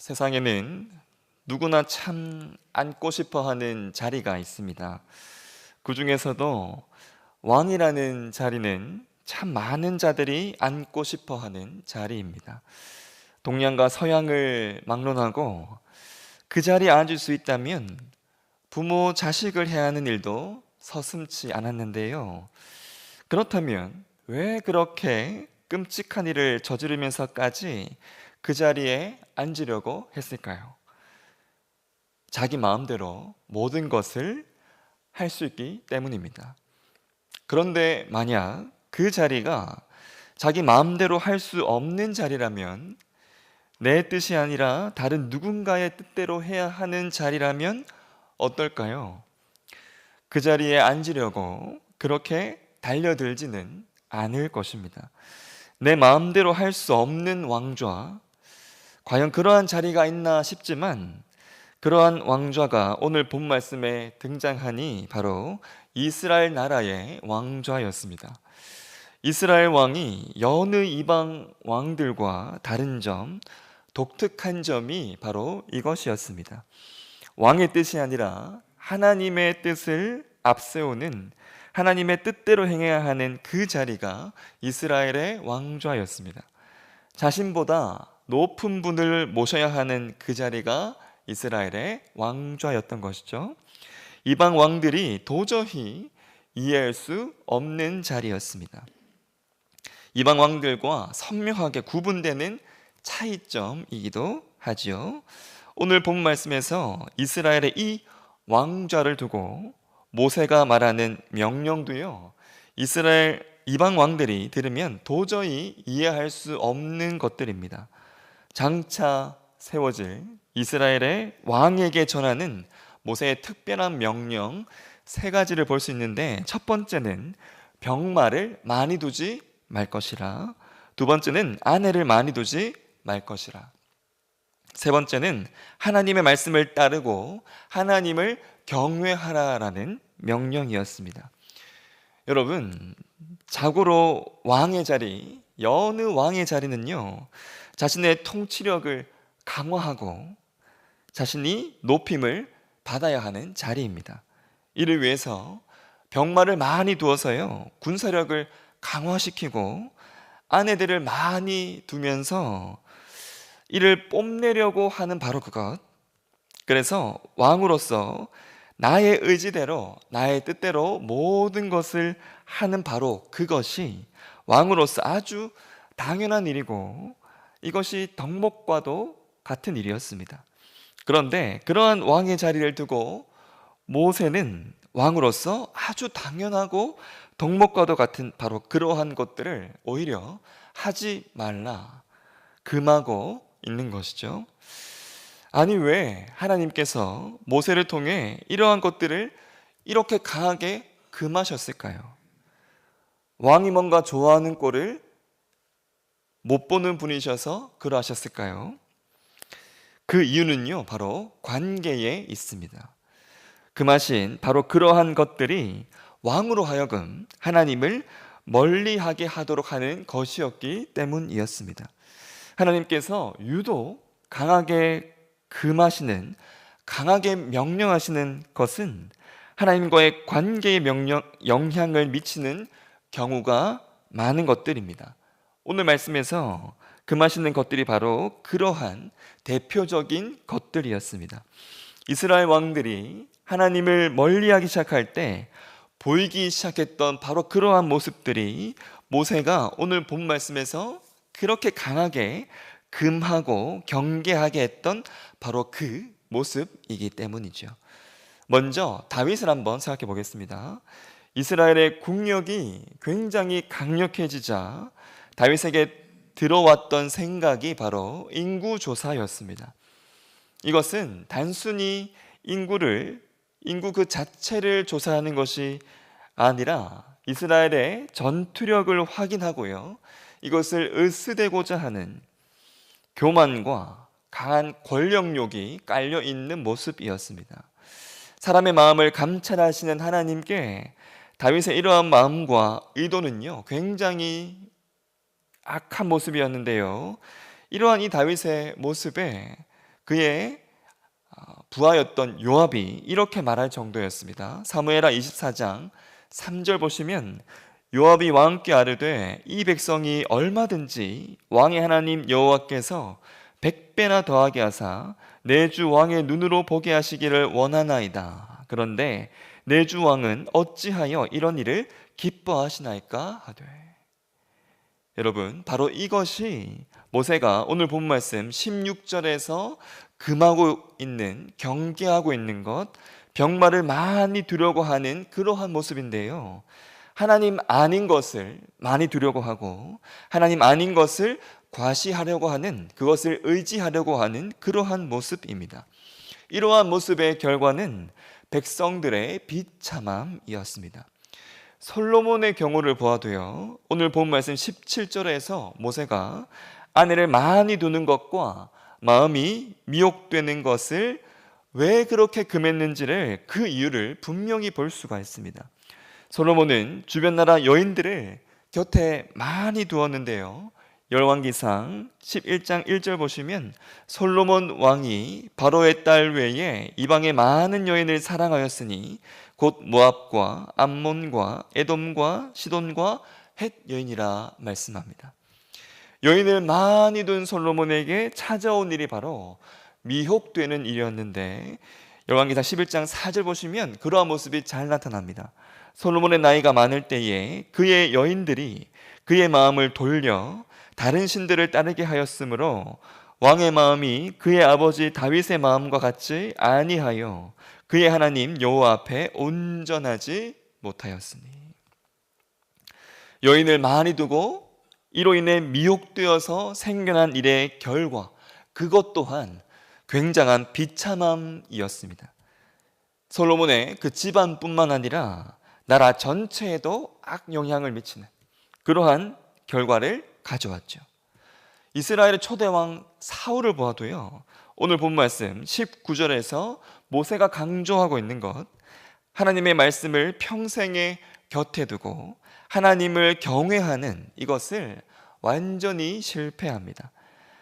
세상에는 누구나 참 앉고 싶어 하는 자리가 있습니다. 그 중에서도 왕이라는 자리는 참 많은 자들이 앉고 싶어 하는 자리입니다. 동양과 서양을 막론하고 그 자리에 앉을 수 있다면 부모, 자식을 해야 하는 일도 서슴지 않았는데요. 그렇다면 왜 그렇게 끔찍한 일을 저지르면서까지 그 자리에 앉으려고 했을까요? 자기 마음대로 모든 것을 할 수 있기 때문입니다. 그런데 만약 그 자리가 자기 마음대로 할 수 없는 자리라면, 내 뜻이 아니라 다른 누군가의 뜻대로 해야 하는 자리라면 어떨까요? 그 자리에 앉으려고 그렇게 달려들지는 않을 것입니다. 내 마음대로 할 수 없는 왕좌, 과연 그러한 자리가 있나 싶지만 그러한 왕좌가 오늘 본 말씀에 등장하니 바로 이스라엘 나라의 왕좌였습니다. 이스라엘 왕이 여느 이방 왕들과 다른 점, 독특한 점이 바로 이것이었습니다. 왕의 뜻이 아니라 하나님의 뜻을 앞세우는, 하나님의 뜻대로 행해야 하는 그 자리가 이스라엘의 왕좌였습니다. 자신보다 높은 분을 모셔야 하는 그 자리가 이스라엘의 왕좌였던 것이죠. 이방 왕들이 도저히 이해할 수 없는 자리였습니다. 이방 왕들과 선명하게 구분되는 차이점이기도 하지요. 오늘 본 말씀에서 이스라엘의 이 왕좌를 두고 모세가 말하는 명령도요, 이스라엘 이방 왕들이 들으면 도저히 이해할 수 없는 것들입니다. 장차 세워질 이스라엘의 왕에게 전하는 모세의 특별한 명령 세 가지를 볼 수 있는데, 첫 번째는 병마를 많이 두지 말 것이라, 두 번째는 아내를 많이 두지 말 것이라, 세 번째는 하나님의 말씀을 따르고 하나님을 경외하라라는 명령이었습니다. 여러분, 자고로 왕의 자리, 여느 왕의 자리는요, 자신의 통치력을 강화하고 자신이 높임을 받아야 하는 자리입니다. 이를 위해서 병마를 많이 두어서요, 군사력을 강화시키고 아내들을 많이 두면서 이를 뽐내려고 하는 바로 그것. 그래서 왕으로서 나의 의지대로, 나의 뜻대로 모든 것을 하는 바로 그것이 왕으로서 아주 당연한 일이고, 이것이 덕목과도 같은 일이었습니다. 그런데 그러한 왕의 자리를 두고 모세는 왕으로서 아주 당연하고 덕목과도 같은 바로 그러한 것들을 오히려 하지 말라, 금하고 있는 것이죠. 아니, 왜 하나님께서 모세를 통해 이러한 것들을 이렇게 강하게 금하셨을까요? 왕이 뭔가 좋아하는 꼴을 못 보는 분이셔서 그러하셨을까요? 그 이유는요, 바로 관계에 있습니다. 금하신 바로 그러한 것들이 왕으로 하여금 하나님을 멀리하게 하도록 하는 것이었기 때문이었습니다. 하나님께서 유독 강하게 금하시는, 강하게 명령하시는 것은 하나님과의 관계에 영향을 미치는 경우가 많은 것들입니다. 오늘 말씀에서 금하시는 것들이 바로 그러한 대표적인 것들이었습니다. 이스라엘 왕들이 하나님을 멀리하기 시작할 때 보이기 시작했던 바로 그러한 모습들이 모세가 오늘 본 말씀에서 그렇게 강하게 금하고 경계하게 했던 바로 그 모습이기 때문이죠. 먼저 다윗을 한번 생각해 보겠습니다. 이스라엘의 국력이 굉장히 강력해지자 다윗에게 들어왔던 생각이 바로 인구조사였습니다. 이것은 단순히 인구 그 자체를 조사하는 것이 아니라 이스라엘의 전투력을 확인하고요, 이것을 으스대고자 하는 교만과 강한 권력욕이 깔려 있는 모습이었습니다. 사람의 마음을 감찰하시는 하나님께 다윗의 이러한 마음과 의도는요, 굉장히 악한 모습이었는데요, 이러한 이 다윗의 모습에 그의 부하였던 요압이 이렇게 말할 정도였습니다. 사무엘하 24장 3절 보시면 요압이 왕께 아뢰되 이 백성이 얼마든지 왕의 하나님 여호와께서 100배나 더하게 하사 내 주 왕의 눈으로 보게 하시기를 원하나이다. 그런데 내 주 왕은 어찌하여 이런 일을 기뻐하시나이까 하되. 여러분, 바로 이것이 모세가 오늘 본 말씀 16절에서 금하고 있는, 경계하고 있는 것, 병마를 많이 두려고 하는 그러한 모습인데요. 하나님 아닌 것을 많이 두려고 하고 하나님 아닌 것을 과시하려고 하는, 그것을 의지하려고 하는 그러한 모습입니다. 이러한 모습의 결과는 백성들의 비참함이었습니다. 솔로몬의 경우를 보아도요, 오늘 본 말씀 17절에서 모세가 아내를 많이 두는 것과 마음이 미혹되는 것을 왜 그렇게 금했는지를, 그 이유를 분명히 볼 수가 있습니다. 솔로몬은 주변 나라 여인들을 곁에 많이 두었는데요, 열왕기상 11장 1절 보시면 솔로몬 왕이 바로의 딸 외에 이방의 많은 여인을 사랑하였으니 곧 모압과 암몬과 에돔과 시돈과 헷 여인이라 말씀합니다. 여인을 많이 둔 솔로몬에게 찾아온 일이 바로 미혹되는 일이었는데, 열왕기상 11장 4절 보시면 그러한 모습이 잘 나타납니다. 솔로몬의 나이가 많을 때에 그의 여인들이 그의 마음을 돌려 다른 신들을 따르게 하였으므로 왕의 마음이 그의 아버지 다윗의 마음과 같지 아니하여 그의 하나님 여호와 앞에 온전하지 못하였으니. 여인을 많이 두고 이로 인해 미혹되어서 생겨난 일의 결과, 그것 또한 굉장한 비참함이었습니다. 솔로몬의 그 집안뿐만 아니라 나라 전체에도 악영향을 미치는 그러한 결과를 가져왔죠. 이스라엘의 초대왕 사울을 보아도요, 오늘 본 말씀 19절에서 모세가 강조하고 있는 것, 하나님의 말씀을 평생에 곁에 두고 하나님을 경외하는 이것을 완전히 실패합니다.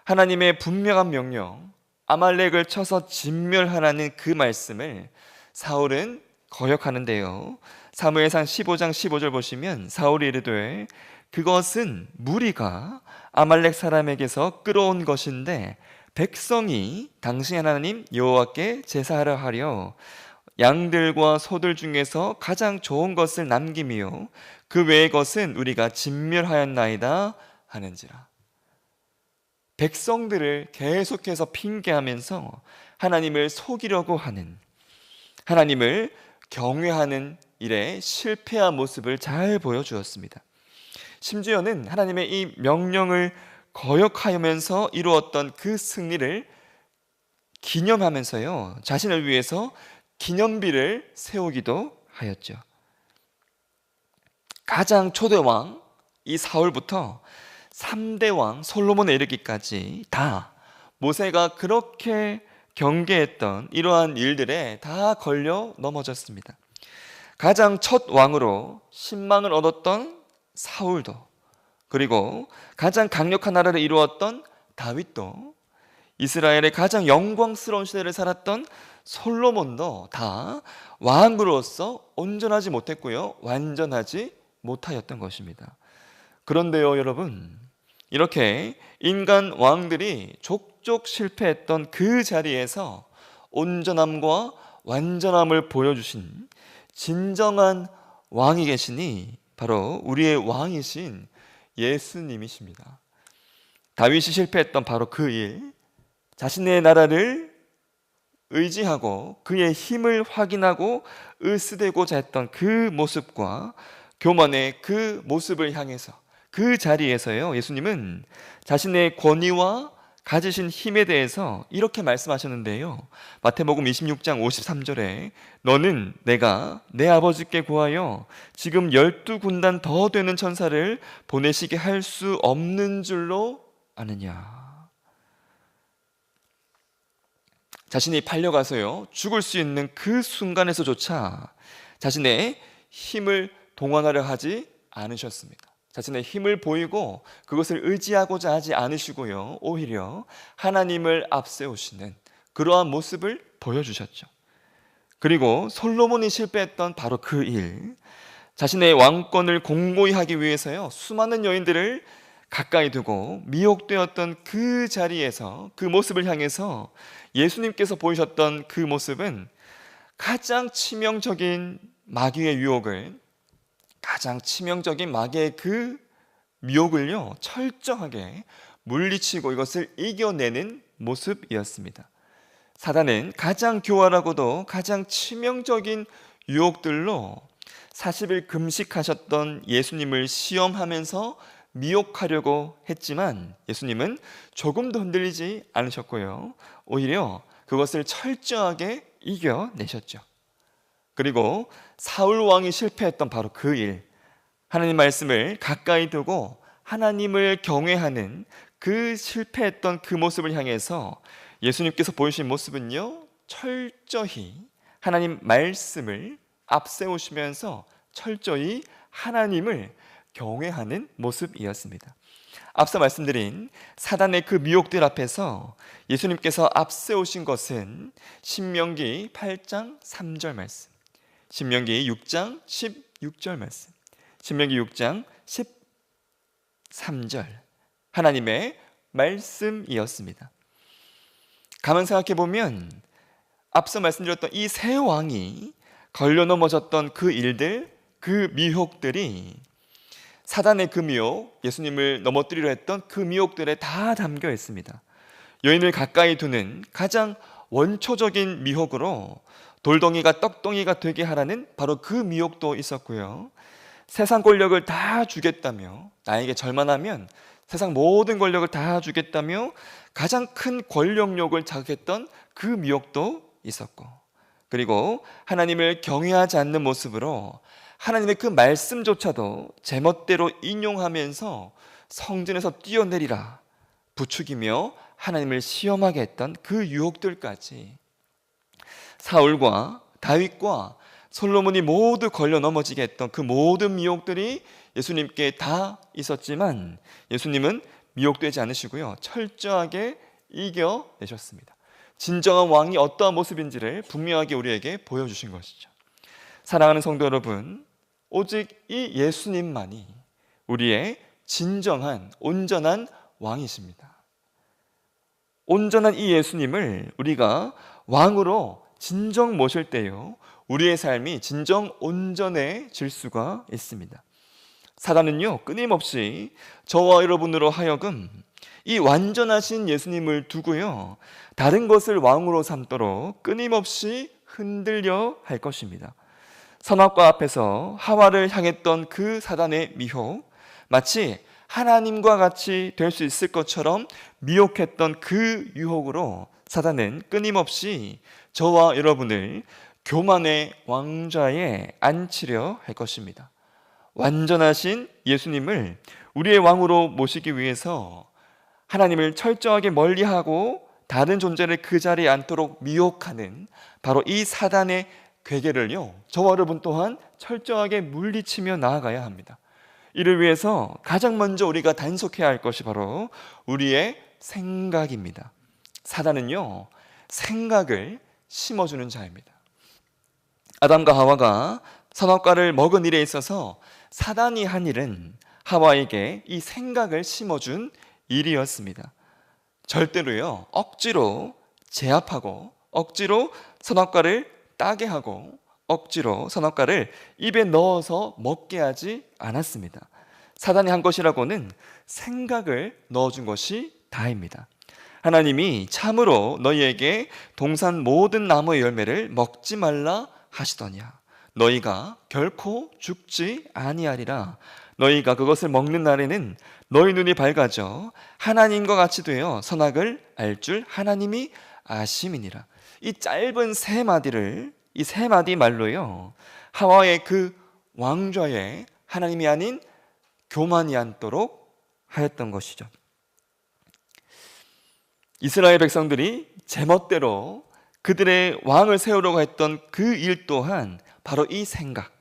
하나님의 분명한 명령, 아말렉을 쳐서 진멸하라는 그 말씀을 사울은 거역하는데요, 사무엘상 15장 15절 보시면 사울이 이르되 그것은 무리가 아말렉 사람에게서 끌어온 것인데 백성이 당신 하나님 여호와께 제사하려 하려 양들과 소들 중에서 가장 좋은 것을 남김이요 그 외의 것은 우리가 진멸하였나이다 하는지라. 백성들을 계속해서 핑계하면서 하나님을 속이려고 하는, 하나님을 경외하는 일에 실패한 모습을 잘 보여주었습니다. 심지어는 하나님의 이 명령을 거역하면서 이루었던 그 승리를 기념하면서요, 자신을 위해서 기념비를 세우기도 하였죠. 가장 초대왕 이 사울부터 3대 왕 솔로몬에 이르기까지 다 모세가 그렇게 경계했던 이러한 일들에 다 걸려 넘어졌습니다. 가장 첫 왕으로 신망을 얻었던 사울도, 그리고 가장 강력한 나라를 이루었던 다윗도, 이스라엘의 가장 영광스러운 시대를 살았던 솔로몬도 다 왕으로서 온전하지 못했고요, 완전하지 못하였던 것입니다. 그런데요, 여러분, 이렇게 인간 왕들이 족족 실패했던 그 자리에서 온전함과 완전함을 보여주신 진정한 왕이 계시니 바로 우리의 왕이신 예수님이십니다. 다윗이 실패했던 바로 그 일, 자신의 나라를 의지하고 그의 힘을 확인하고 으스대고자 했던 그 모습과 교만의 그 모습을 향해서, 그 자리에서요, 예수님은 자신의 권위와 가지신 힘에 대해서 이렇게 말씀하셨는데요, 마태복음 26장 53절에 너는 내가 내 아버지께 구하여 지금 12군단 더 되는 천사를 보내시게 할 수 없는 줄로 아느냐. 자신이 팔려가서요 죽을 수 있는 그 순간에서조차 자신의 힘을 동원하려 하지 않으셨습니다. 자신의 힘을 보이고 그것을 의지하고자 하지 않으시고요, 오히려 하나님을 앞세우시는, 그러한 모습을 보여주셨죠. 그리고 솔로몬이 실패했던 바로 그 일, 자신의 왕권을 공고히 하기 위해서요, 수많은 여인들을 가까이 두고 미혹되었던 그 자리에서 그 모습을 향해서 예수님께서 보이셨던 그 모습은 가장 치명적인 마귀의 유혹을, 가장 치명적인 마귀의 그 미혹을요, 철저하게 물리치고 이것을 이겨내는 모습이었습니다. 사단은 가장 교활하고도 가장 치명적인 유혹들로 40일 금식하셨던 예수님을 시험하면서 미혹하려고 했지만 예수님은 조금도 흔들리지 않으셨고요, 오히려 그것을 철저하게 이겨내셨죠. 그리고 사울 왕이 실패했던 바로 그 일, 하나님 말씀을 가까이 두고 하나님을 경외하는 그 실패했던 그 모습을 향해서 예수님께서 보이신 모습은요, 철저히 하나님 말씀을 앞세우시면서 철저히 하나님을 경외하는 모습이었습니다. 앞서 말씀드린 사단의 그 미혹들 앞에서 예수님께서 앞세우신 것은 신명기 8장 3절 말씀, 신명기 6장 16절 말씀, 신명기 6장 13절 하나님의 말씀이었습니다. 가만 생각해 보면 앞서 말씀드렸던 이 세 왕이 걸려 넘어졌던 그 일들, 그 미혹들이 사단의 그 미혹, 예수님을 넘어뜨리려 했던 그 미혹들에 다 담겨 있습니다. 여인을 가까이 두는 가장 원초적인 미혹으로 돌덩이가 떡덩이가 되게 하라는 바로 그 미혹도 있었고요, 세상 권력을 다 주겠다며, 나에게 절만하면 세상 모든 권력을 다 주겠다며 가장 큰 권력욕을 자극했던 그 미혹도 있었고, 그리고 하나님을 경외하지 않는 모습으로 하나님의 그 말씀조차도 제멋대로 인용하면서 성전에서 뛰어내리라 부추기며 하나님을 시험하게 했던 그 유혹들까지, 사울과 다윗과 솔로몬이 모두 걸려 넘어지게 했던 그 모든 미혹들이 예수님께 다 있었지만 예수님은 미혹되지 않으시고요, 철저하게 이겨내셨습니다. 진정한 왕이 어떠한 모습인지를 분명하게 우리에게 보여주신 것이죠. 사랑하는 성도 여러분, 오직 이 예수님만이 우리의 진정한 온전한 왕이십니다. 온전한 이 예수님을 우리가 왕으로 진정 모실 때요, 우리의 삶이 진정 온전해질 수가 있습니다. 사단은요, 끊임없이 저와 여러분으로 하여금 이 완전하신 예수님을 두고요, 다른 것을 왕으로 삼도록 끊임없이 흔들려 할 것입니다. 선악과 앞에서 하와를 향했던 그 사단의 미혹, 마치 하나님과 같이 될 수 있을 것처럼 미혹했던 그 유혹으로 사단은 끊임없이 저와 여러분을 교만의 왕좌에 앉히려 할 것입니다. 완전하신 예수님을 우리의 왕으로 모시기 위해서 하나님을 철저하게 멀리하고 다른 존재를 그 자리에 앉도록 미혹하는 바로 이 사단의 괴계를요, 저와 여러분 또한 철저하게 물리치며 나아가야 합니다. 이를 위해서 가장 먼저 우리가 단속해야 할 것이 바로 우리의 생각입니다. 사단은요, 생각을 심어주는 자입니다. 아담과 하와가 선악과를 먹은 일에 있어서 사단이 한 일은 하와에게 이 생각을 심어준 일이었습니다. 절대로요, 억지로 제압하고 억지로 선악과를 따게 하고 억지로 선악과를 입에 넣어서 먹게 하지 않았습니다. 사단이 한 것이라고는 생각을 넣어준 것이 다입니다. 하나님이 참으로 너희에게 동산 모든 나무의 열매를 먹지 말라 하시더냐, 너희가 결코 죽지 아니하리라. 너희가 그것을 먹는 날에는 너희 눈이 밝아져 하나님과 같이 되어 선악을 알 줄 하나님이 아심이니라. 이 짧은 세 마디를, 이 세 마디 말로요, 하와의 그 왕좌에 하나님이 아닌 교만이 앉도록 하였던 것이죠. 이스라엘 백성들이 제멋대로 그들의 왕을 세우려고 했던 그 일 또한 바로 이 생각,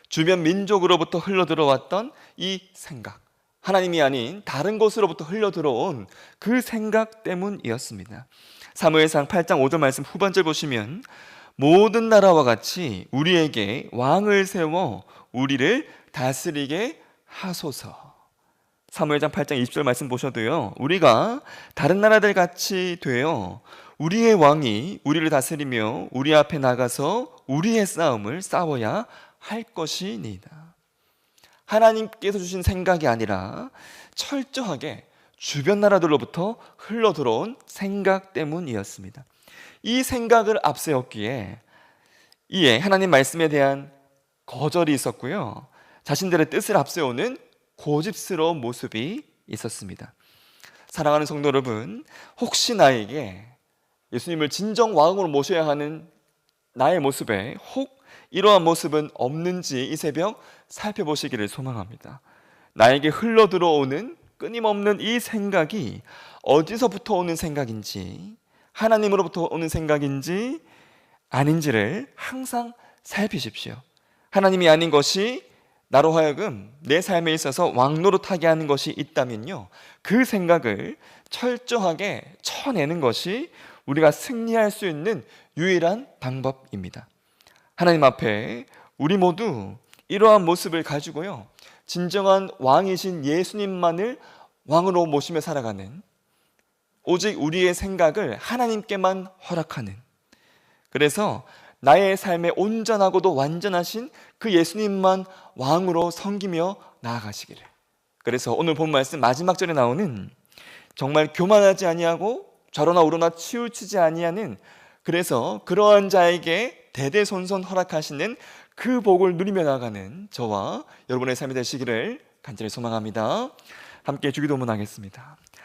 주변 민족으로부터 흘러들어왔던 이 생각, 하나님이 아닌 다른 곳으로부터 흘러 들어온 그 생각 때문이었습니다. 사무엘상 8장 5절 말씀 후반절 보시면 모든 나라와 같이 우리에게 왕을 세워 우리를 다스리게 하소서. 사무엘상 8장 20절 말씀 보셔도요, 우리가 다른 나라들 같이 되어 우리의 왕이 우리를 다스리며 우리 앞에 나가서 우리의 싸움을 싸워야 할 것이니이다. 하나님께서 주신 생각이 아니라 철저하게 주변 나라들로부터 흘러들어온 생각 때문이었습니다. 이 생각을 앞세웠기에 이에 하나님 말씀에 대한 거절이 있었고요, 자신들의 뜻을 앞세우는 고집스러운 모습이 있었습니다. 사랑하는 성도 여러분, 혹시 나에게 예수님을 진정 왕으로 모셔야 하는 나의 모습에 혹 이러한 모습은 없는지 이 새벽 살펴보시기를 소망합니다. 나에게 흘러들어오는 끊임없는 이 생각이 어디서부터 오는 생각인지, 하나님으로부터 오는 생각인지 아닌지를 항상 살피십시오. 하나님이 아닌 것이 나로 하여금 내 삶에 있어서 왕노릇하게 하는 것이 있다면요, 그 생각을 철저하게 쳐내는 것이 우리가 승리할 수 있는 유일한 방법입니다. 하나님 앞에 우리 모두 이러한 모습을 가지고요, 진정한 왕이신 예수님만을 왕으로 모시며 살아가는, 오직 우리의 생각을 하나님께만 허락하는, 그래서 나의 삶에 온전하고도 완전하신 그 예수님만 왕으로 섬기며 나아가시기를. 그래서 오늘 본 말씀 마지막 절에 나오는 정말 교만하지 아니하고 저러나 우러나 치우치지 아니하는, 그래서 그러한 자에게 대대손손 허락하시는 그 복을 누리며 나아가는 저와 여러분의 삶이 되시기를 간절히 소망합니다. 함께 주기도문하겠습니다.